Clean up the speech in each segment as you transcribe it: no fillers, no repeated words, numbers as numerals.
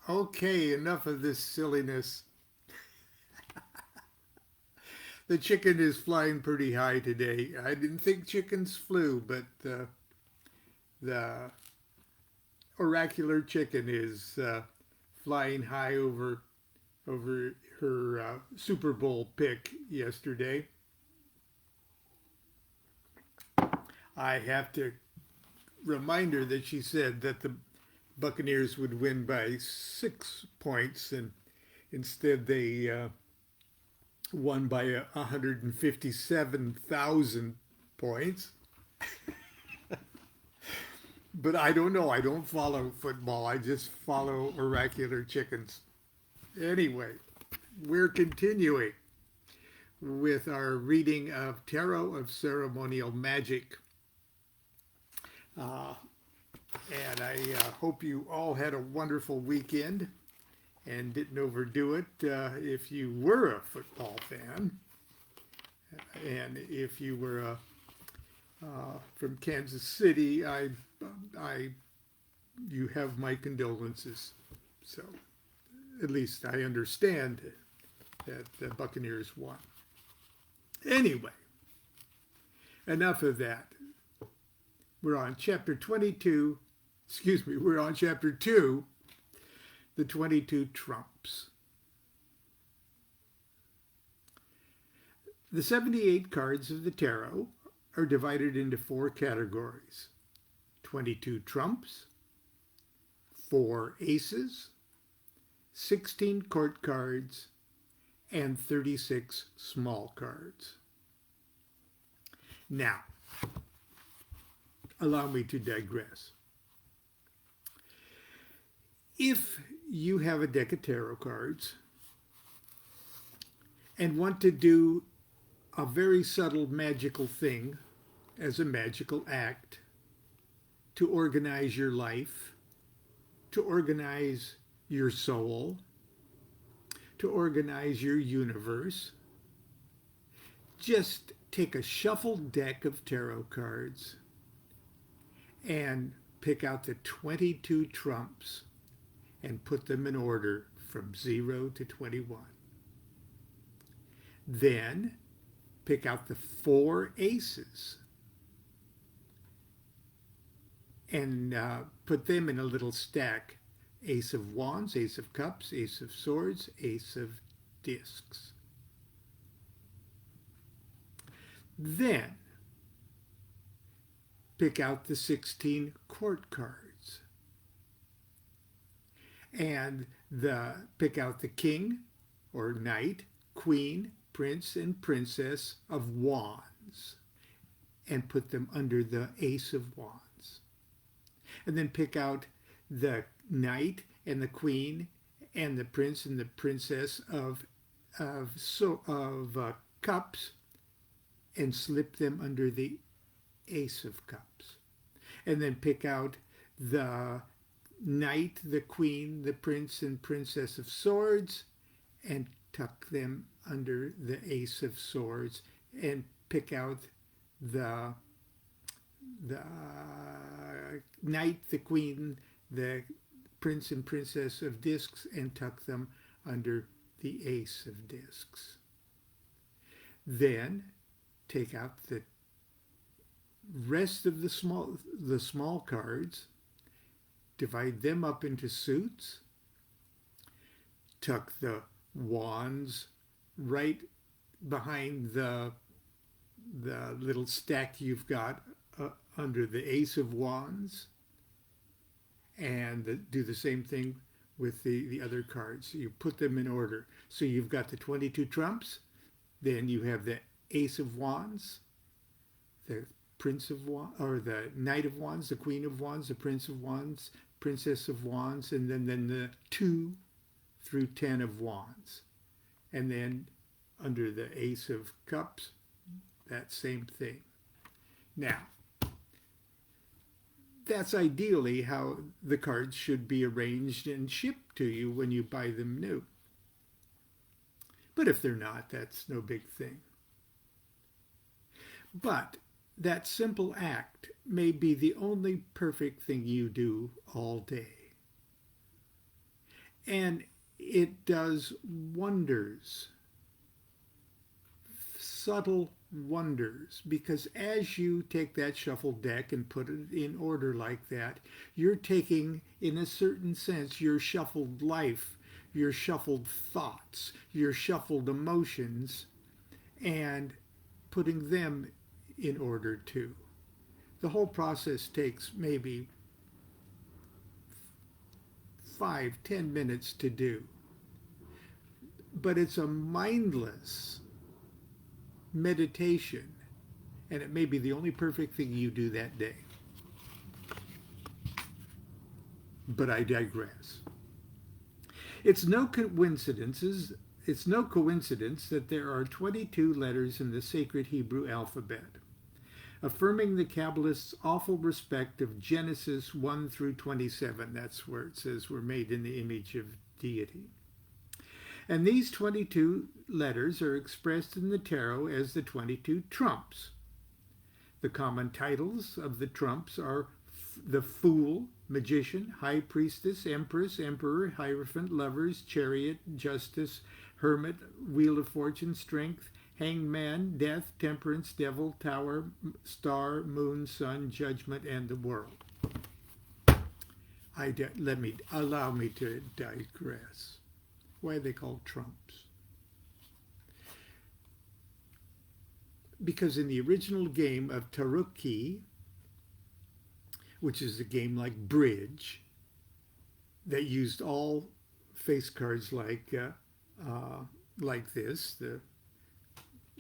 Okay, enough of this silliness. The chicken is flying pretty high today. I didn't think chickens flew, but the oracular chicken is flying high over her Super Bowl pick yesterday. I have to remind her that she said that the Buccaneers would win by 6 points, and instead they won by 157,000 points. But I don't know. I don't follow football. I just follow oracular chickens. Anyway, we're continuing with our reading of Tarot of Ceremonial Magic. Uh, and I hope you all had a wonderful weekend and didn't overdo it if you were a football fan. And if you were from Kansas City, I, you have my condolences. So at least I understand that the Buccaneers won. Anyway, enough of that. We're on chapter 22. Excuse me, we're on chapter 2, the 22 Trumps. The 78 cards of the tarot are divided into 4 categories: 22 trumps, 4 aces, 16 court cards, and 36 small cards. Now, allow me to digress. If you have a deck of tarot cards and want to do a very subtle magical thing as a magical act to organize your life, to organize your soul, to organize your universe, just take a shuffled deck of tarot cards and pick out the 22 trumps and put them in order from 0 to 21. Then pick out the 4 aces and put them in a little stack: Ace of Wands, Ace of Cups, Ace of Swords, Ace of Discs. Then pick out the 16 court cards and pick out the king or knight, queen, prince, and princess of wands and put them under the ace of wands. And then pick out the knight and the queen and the prince and the princess of cups and slip them under the ace of cups. And then pick out the knight, the queen, the prince and princess of swords and tuck them under the ace of swords and pick out the knight, the queen, the prince and princess of discs and tuck them under the ace of discs. Then take out the rest of the small cards, divide them up into suits, tuck the wands right behind the little stack you've got under the ace of wands, and do the same thing with the other cards. You put them in order. So you've got the 22 trumps, then you have the ace of wands, the prince of wands, or the knight of wands, the queen of wands, the prince of wands, princess of wands, and then the 2 through 10 of wands. And then under the ace of cups, that same thing. Now, that's ideally how the cards should be arranged and shipped to you when you buy them new. But if they're not, that's no big thing. But that simple act may be the only perfect thing you do all day. And it does wonders, subtle wonders, because as you take that shuffled deck and put it in order like that, you're taking, in a certain sense, your shuffled life, your shuffled thoughts, your shuffled emotions, and putting them in order too. The whole process takes maybe 5-10 minutes to do, but it's a mindless meditation, and it may be the only perfect thing you do that day. But I digress. It's no coincidence that there are 22 letters in the sacred Hebrew alphabet, affirming the Kabbalists' awful respect of Genesis 1 through 27. That's where it says we're made in the image of deity. And these 22 letters are expressed in the tarot as the 22 trumps. The common titles of the trumps are the Fool, Magician, High Priestess, Empress, Emperor, Hierophant, Lovers, Chariot, Justice, Hermit, Wheel of Fortune, Strength, Hanged Man, Death, Temperance, Devil, Tower, Star, Moon, Sun, Judgment, and the World. Allow me to digress. Why are they called trumps? Because in the original game of Taruki, which is a game like bridge, that used all face cards like this, the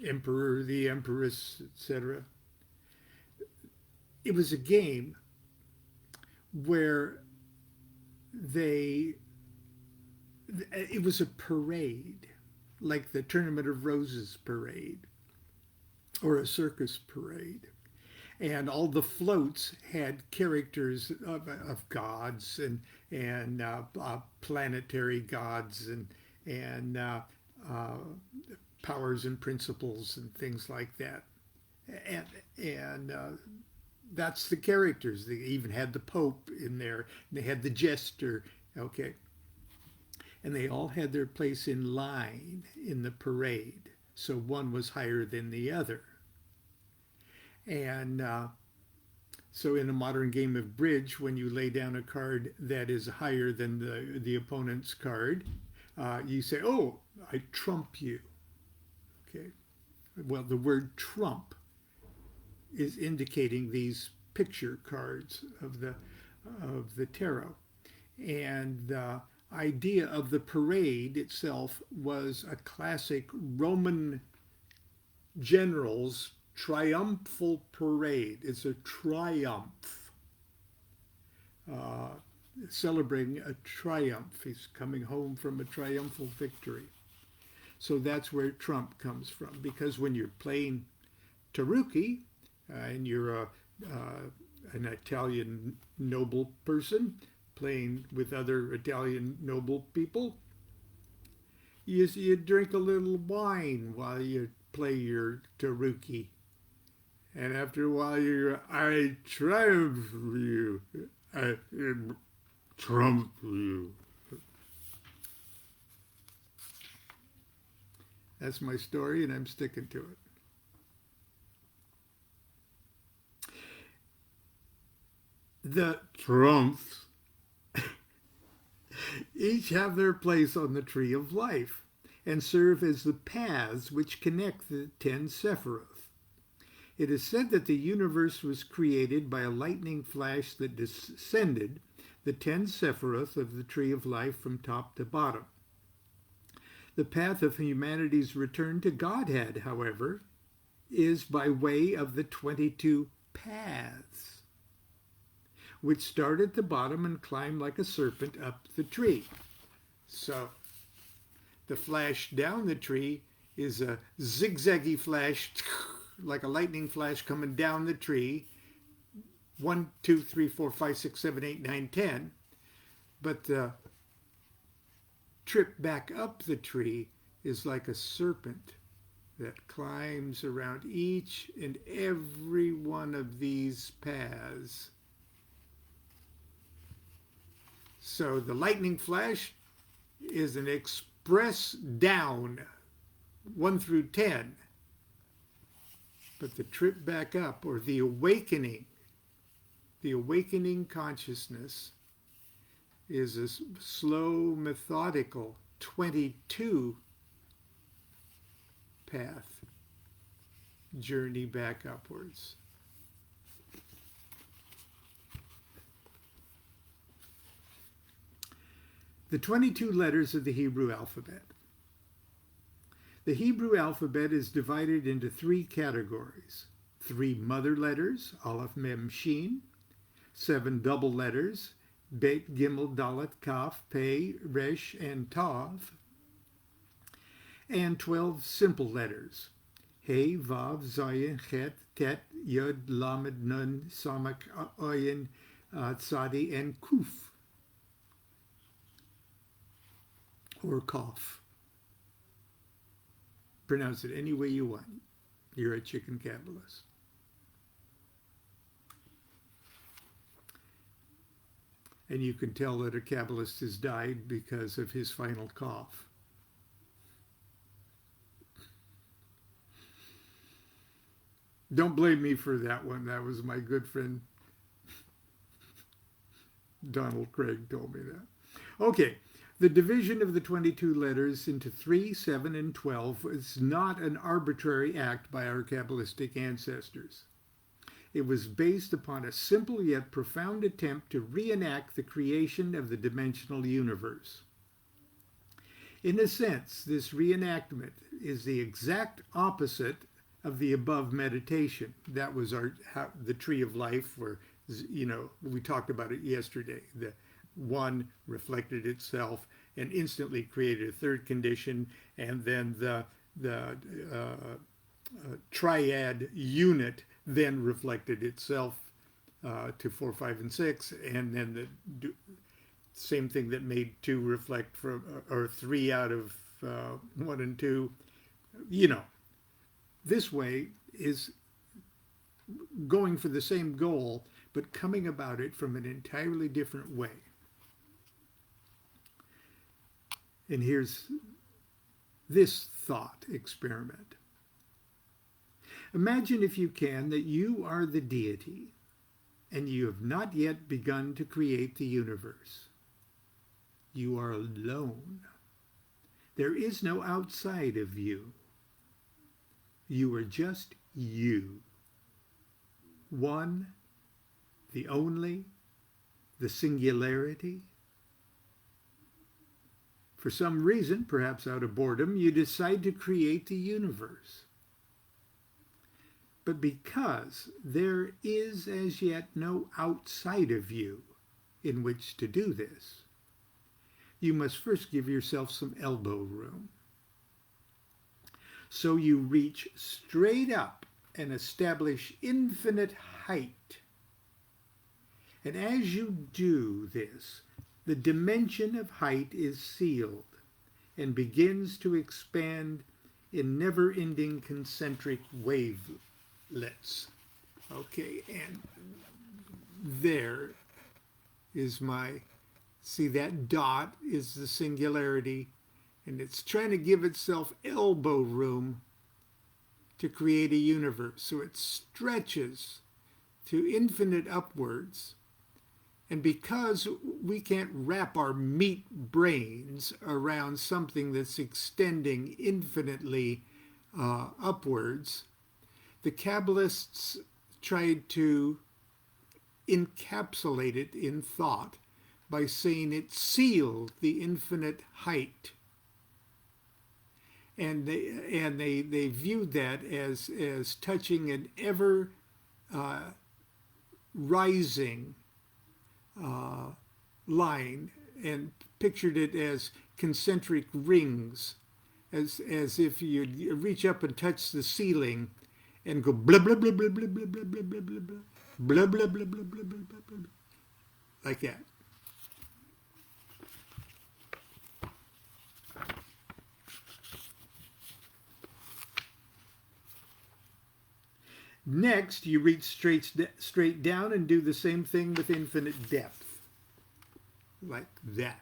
Emperor, the Empress, etc. It was a game where it was a parade, like the Tournament of Roses parade or a circus parade. And all the floats had characters of gods and planetary gods and powers and principles and things like that. And that's the characters. They even had the Pope in there. They had the jester. Okay. And they all had their place in line in the parade. So one was higher than the other. And so in a modern game of bridge, when you lay down a card that is higher than the opponent's card, you say, oh, I trump you. Okay. Well, the word trump is indicating these picture cards of the tarot. And the idea of the parade itself was a classic Roman general's triumphal parade. It's a triumph, celebrating a triumph. He's coming home from a triumphal victory. So that's where trump comes from, because when you're playing Taruki and you're an Italian noble person playing with other Italian noble people, you drink a little wine while you play your Taruki. And after a while, I triumph you. I trump you. That's my story, and I'm sticking to it. The trumps each have their place on the tree of life and serve as the paths which connect the 10 Sephiroth. It is said that the universe was created by a lightning flash that descended the 10 Sephiroth of the Tree of Life from top to bottom. The path of humanity's return to Godhead, however, is by way of the 22 paths, which start at the bottom and climb like a serpent up the tree. So the flash down the tree is a zigzaggy flash, like a lightning flash coming down the tree. 1, 2, 3, 4, 5, 6, 7, 8, 9, 10. But the trip back up the tree is like a serpent that climbs around each and every one of these paths. So the lightning flash is an express down 1 through 10. But the trip back up, or the awakening consciousness, is a slow, methodical 22 path journey back upwards. The 22 letters of the Hebrew alphabet. The Hebrew alphabet is divided into 3 categories: 3 mother letters, Aleph, Mem, Shin; 7 double letters, Bet, Gimel, Dalet, Kaf, Pei, Resh, and Tav; and 12 simple letters, Hey, Vav, Zayin, Chet, Tet, Yod, Lamed, Nun, Samak, Ayin, Tzadi, and Kuf, or Kaf. Pronounce it any way you want. You're a chicken Kabbalist. And you can tell that a Kabbalist has died because of his final cough. Don't blame me for that one. That was my good friend Donald Craig told me that. Okay. The division of the 22 letters into 3, 7, and 12 is not an arbitrary act by our Kabbalistic ancestors. It was based upon a simple yet profound attempt to reenact the creation of the dimensional universe. In a sense, this reenactment is the exact opposite of the above meditation. That was the tree of life, where, we talked about it yesterday. The one reflected itself and instantly created a third condition, and then the triad unit then reflected itself to 4, 5, and 6, and then the same thing that made 2 reflect from, or 3 out of 1 and 2. This way is going for the same goal, but coming about it from an entirely different way. And here's this thought experiment. Imagine, if you can, that you are the deity and you have not yet begun to create the universe. You are alone. There is no outside of you. You are just you. One, the only, the singularity. For some reason, perhaps out of boredom, you decide to create the universe. But because there is as yet no outside of you in which to do this, you must first give yourself some elbow room. So you reach straight up and establish infinite height. And as you do this, the dimension of height is sealed and begins to expand in never-ending concentric wavelets. Okay, and there is see that dot is the singularity, and it's trying to give itself elbow room to create a universe. So it stretches to infinite upwards. And because we can't wrap our meat brains around something that's extending infinitely upwards, the Kabbalists tried to encapsulate it in thought by saying it sealed the infinite height. And they viewed that as touching an ever rising line, and pictured it as concentric rings, as if you reach up and touch the ceiling and go blah blah blah blah blah blah blah blah blah blah blah blah blah blah blah blah blah blah, like that. Next, you reach straight down and do the same thing with infinite depth, like that.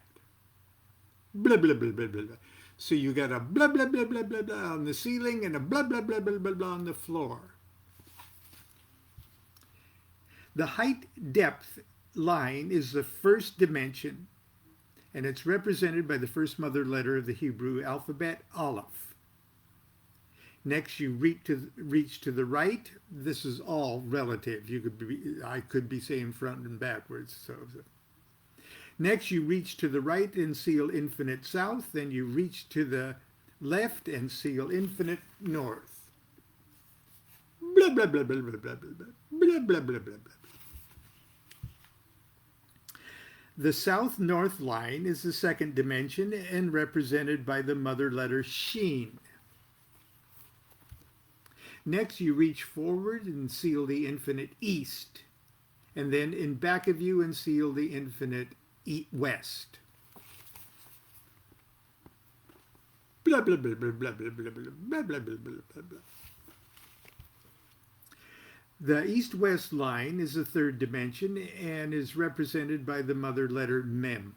blah, blah, blah, blah, blah, blah. So you got a blah, blah, blah, blah, blah, blah on the ceiling and a blah, blah, blah, blah, blah, blah on the floor. The height depth line is the first dimension, and it's represented by the first mother letter of the Hebrew alphabet, Aleph. Next, you reach to the right. This is all relative. I could be saying front and backwards. So. Next, you reach to the right and seal infinite south. Then you reach to the left and seal infinite north. Blah, blah, blah, blah, blah, blah, blah, blah, blah, blah, blah, blah. The south-north line is the second dimension and represented by the mother letter Shin. Next, you reach forward and seal the infinite east, and then in back of you and seal the infinite west. Blah, blah, blah, blah, blah, blah, blah, blah, blah, blah, blah, blah, blah. The east-west line is the third dimension and is represented by the mother letter Mem.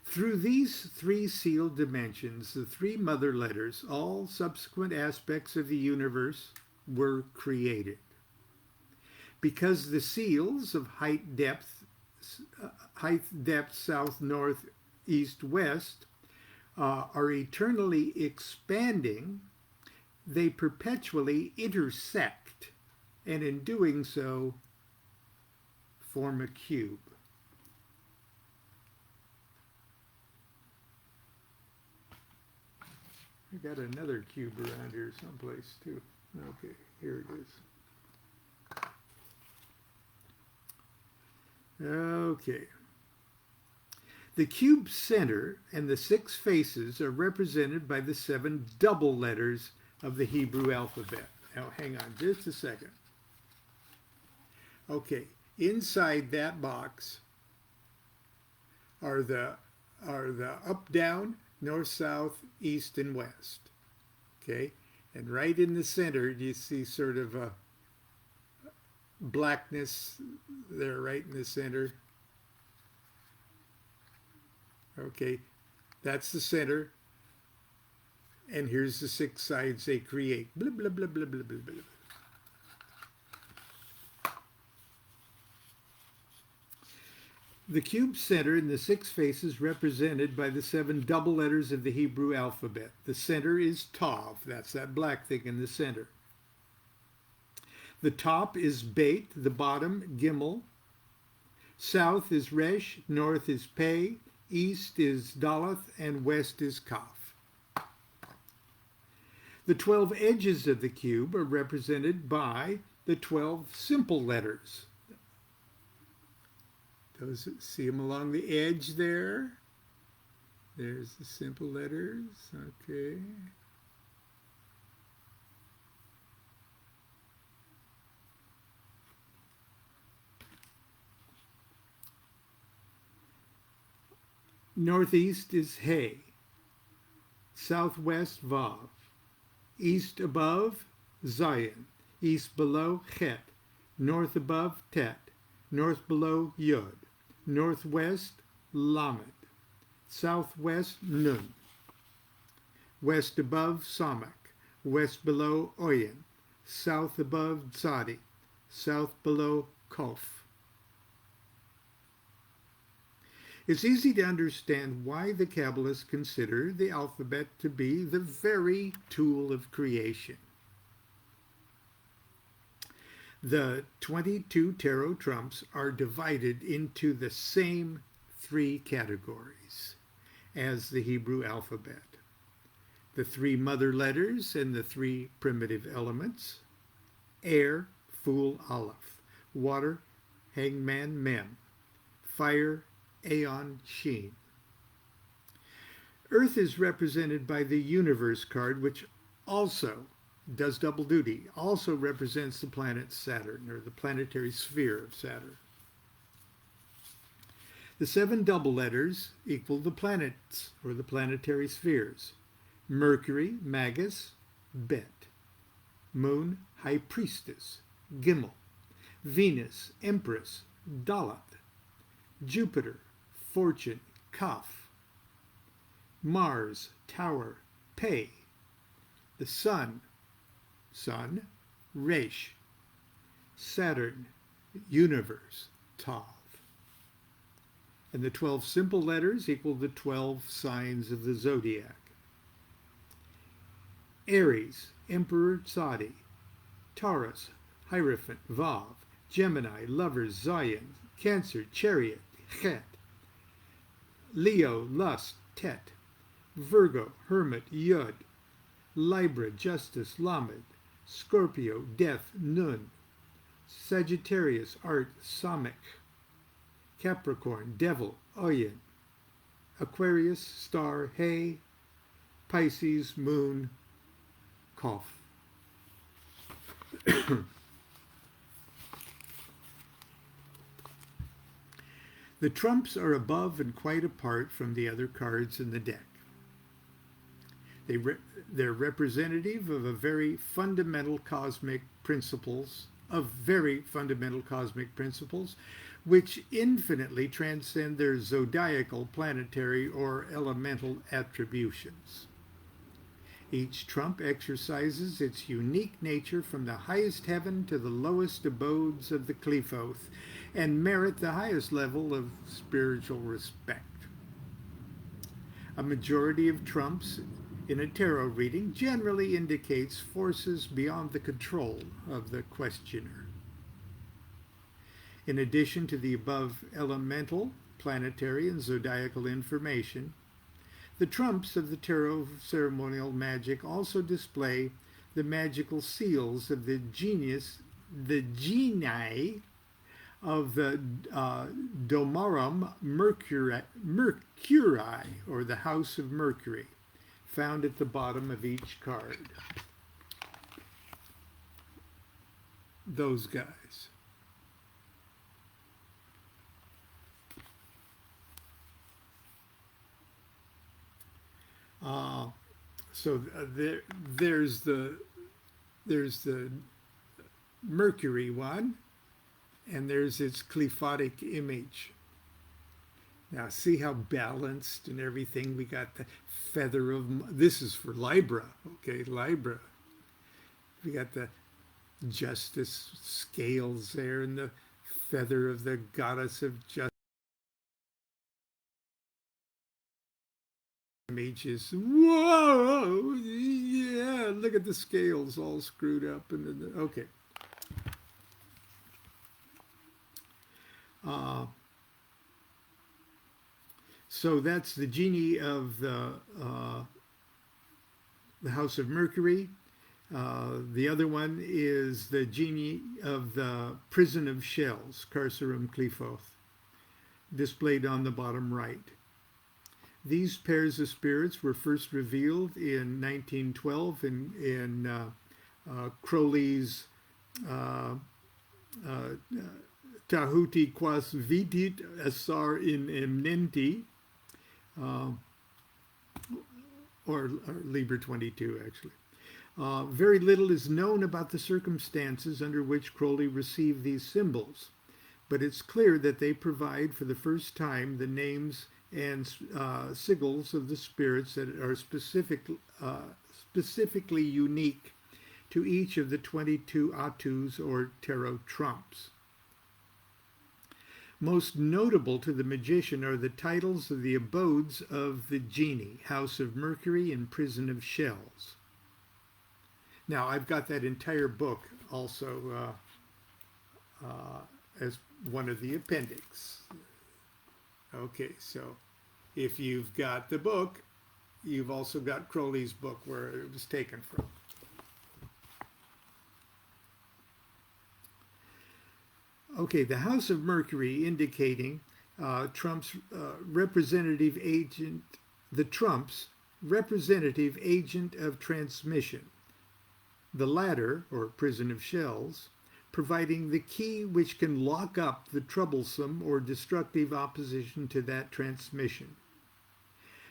Through these three sealed dimensions, the three mother letters, all subsequent aspects of the universe were created. Because the seals of height, depth, south, north, east, west are eternally expanding, they perpetually intersect, and in doing so, form a cube. I got another cube around here someplace too. Okay, here it is. Okay. The cube center and the 6 faces are represented by the 7 double letters of the Hebrew alphabet. Now, hang on just a second. Okay, inside that box are the up, down, north, south, east, and west. Okay, and right in the center, you see sort of a blackness there, right in the center. Okay, that's the center. And here's the 6 sides they create. Blah, blah, blah, blah, blah, blah, blah. The cube center and the 6 faces represented by the 7 double letters of the Hebrew alphabet. The center is Tav. That's that black thing in the center. The top is Beit, the bottom Gimel. South is Resh, north is Pei, east is Daleth, and west is Kaf. The 12 edges of the cube are represented by the 12 simple letters. Those, see them along the edge there? There's the simple letters, okay. Northeast is He, southwest Vav, east above Zion, east below Chet, north above Tet, north below Yod, northwest Lamed, southwest Nun, west above Samak, west below Oyen, south above Tzadi, south below Kof. It's easy to understand why the Kabbalists consider the alphabet to be the very tool of creation. The 22 tarot trumps are divided into the same 3 categories as the Hebrew alphabet. The 3 mother letters and the 3 primitive elements: air, Fool, Aleph; water, Hangman, Mem; fire, Aeon, Shin. Earth is represented by the universe card, which also does double duty, also represents the planet Saturn, or the planetary sphere of Saturn. The 7 double letters equal the planets, or the planetary spheres: Mercury, Magus, Bet; Moon, High Priestess, Gimel; Venus, Empress, Dalet; Jupiter, Fortune, Kaf; Mars, tower, pay. The sun, sun, resh. Saturn, universe, tav. And the 12 simple letters equal the 12 signs of the zodiac. Aries, Emperor Tzadi. Taurus, Hierophant, Vav. Gemini, Lovers, Zion. Cancer, Chariot, Chet. Leo, Lust, Tet. Virgo, Hermit, Yud. Libra, Justice, Lamed. Scorpio, Death, Nun. Sagittarius, Art, Samekh. Capricorn, Devil, Oyin. Aquarius, Star, Hay. Pisces, Moon, Koph. The trumps are above and quite apart from the other cards in the deck. They're representative of very fundamental cosmic principles, which infinitely transcend their zodiacal, planetary, or elemental attributions. Each trump exercises its unique nature from the highest heaven to the lowest abodes of the Qliphoth, and merit the highest level of spiritual respect. A majority of trumps in a tarot reading generally indicates forces beyond the control of the questioner. In addition to the above elemental, planetary, and zodiacal information, the trumps of the tarot ceremonial magic also display the magical seals of the genii of the Domarum Mercurii, or the House of Mercury, found at the bottom of each card. Those guys. There's the Mercury one, and there's its qliphotic image. Now see how balanced and everything. We got the feather of, this is for Libra, okay, Libra. We got the justice scales there and the feather of the goddess of justice. Images. Whoa! Yeah, look at the scales all screwed up. Okay. So that's the genie of the House of Mercury. The other one is the genie of the Prison of Shells, Carcerum Qliphoth, displayed on the bottom right. These pairs of spirits were first revealed in 1912 in Crowley's Tahuti quas vitit assar in eminenti, or Liber 22, actually. Very little is known about the circumstances under which Crowley received these symbols, but it's clear that they provide for the first time the names and sigils of the spirits that are specifically unique to each of the 22 atus or tarot trumps. Most notable to the magician are the titles of the abodes of the genie, House of Mercury and Prison of Shells. Now, I've got that entire book also as one of the appendix. Okay, so if you've got the book, you've also got Crowley's book where it was taken from. Okay, the House of Mercury indicating Trump's representative agent, the Trump's representative agent of transmission. The latter, or Prison of Shells, providing the key which can lock up the troublesome or destructive opposition to that transmission.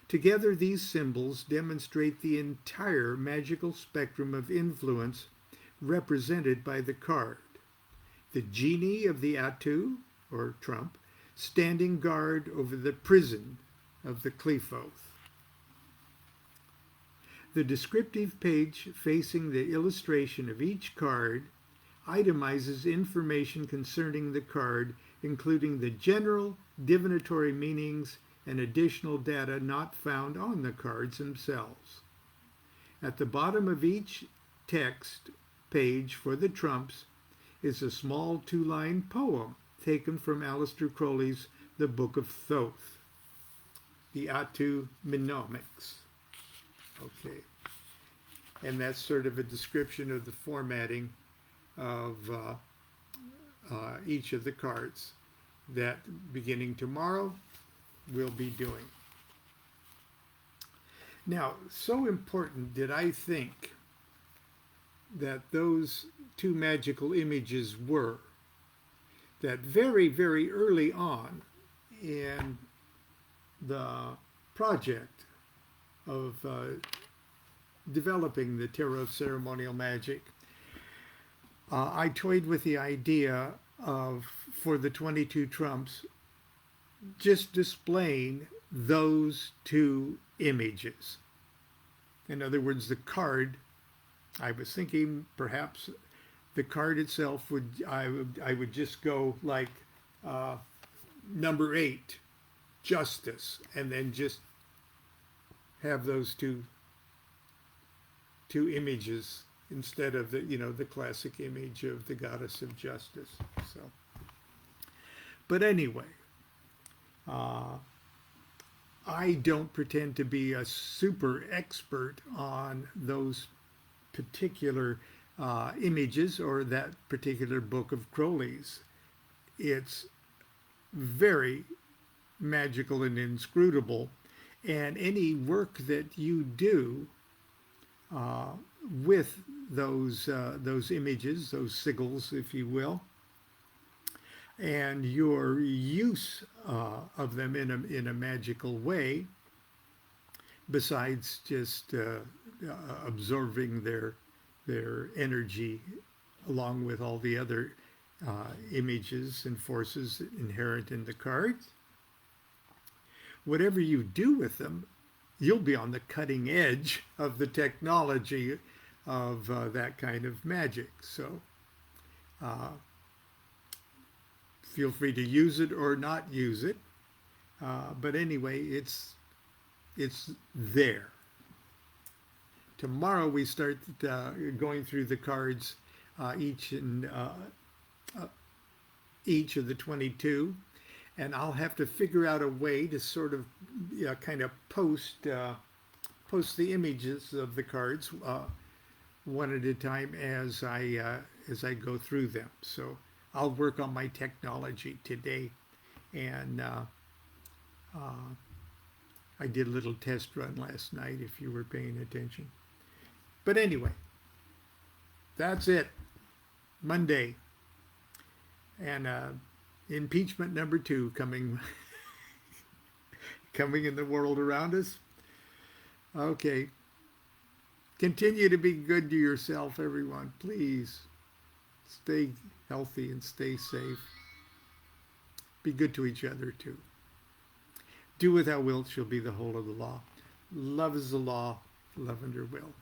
Together, these symbols demonstrate the entire magical spectrum of influence represented by the card. The genie of the Atu, or Trump, standing guard over the prison of the Qliphoth. The descriptive page facing the illustration of each card itemizes information concerning the card, including the general divinatory meanings and additional data not found on the cards themselves. At the bottom of each text page for the trumps is a small 2-line poem taken from Aleister Crowley's The Book of Thoth, the Atu Mnemonics. Okay. And that's sort of a description of the formatting of each of the cards that, beginning tomorrow, we'll be doing. Now, so important did I think that those 2 magical images were, that very, very early on in the project of developing the Tarot of Ceremonial Magick, I toyed with the idea of, for the 22 trumps, just displaying those 2 images. In other words, the card, I was thinking perhaps the card itself I would just go like number 8, Justice, and then just have those two images instead of the classic image of the goddess of justice. So, but anyway, I don't pretend to be a super expert on those particular images or that particular book of Crowley's. It's very magical and inscrutable, and any work that you do with those images, those sigils, if you will, and your use of them in a magical way, besides just absorbing their energy along with all the other images and forces inherent in the cards. Whatever you do with them, you'll be on the cutting edge of the technology of that kind of magic. So feel free to use it or not use it. But anyway, it's there. Tomorrow we start going through the cards, each of the 22, and I'll have to figure out a way to sort of kind of post the images of the cards one at a time as I go through them. So I'll work on my technology today, and I did a little test run last night if you were paying attention. But anyway, that's it. Monday. And impeachment number 2 coming in the world around us. Okay. Continue to be good to yourself, everyone. Please stay healthy and stay safe. Be good to each other, too. Do without wilt shall be the whole of the law. Love is the law. Love under will.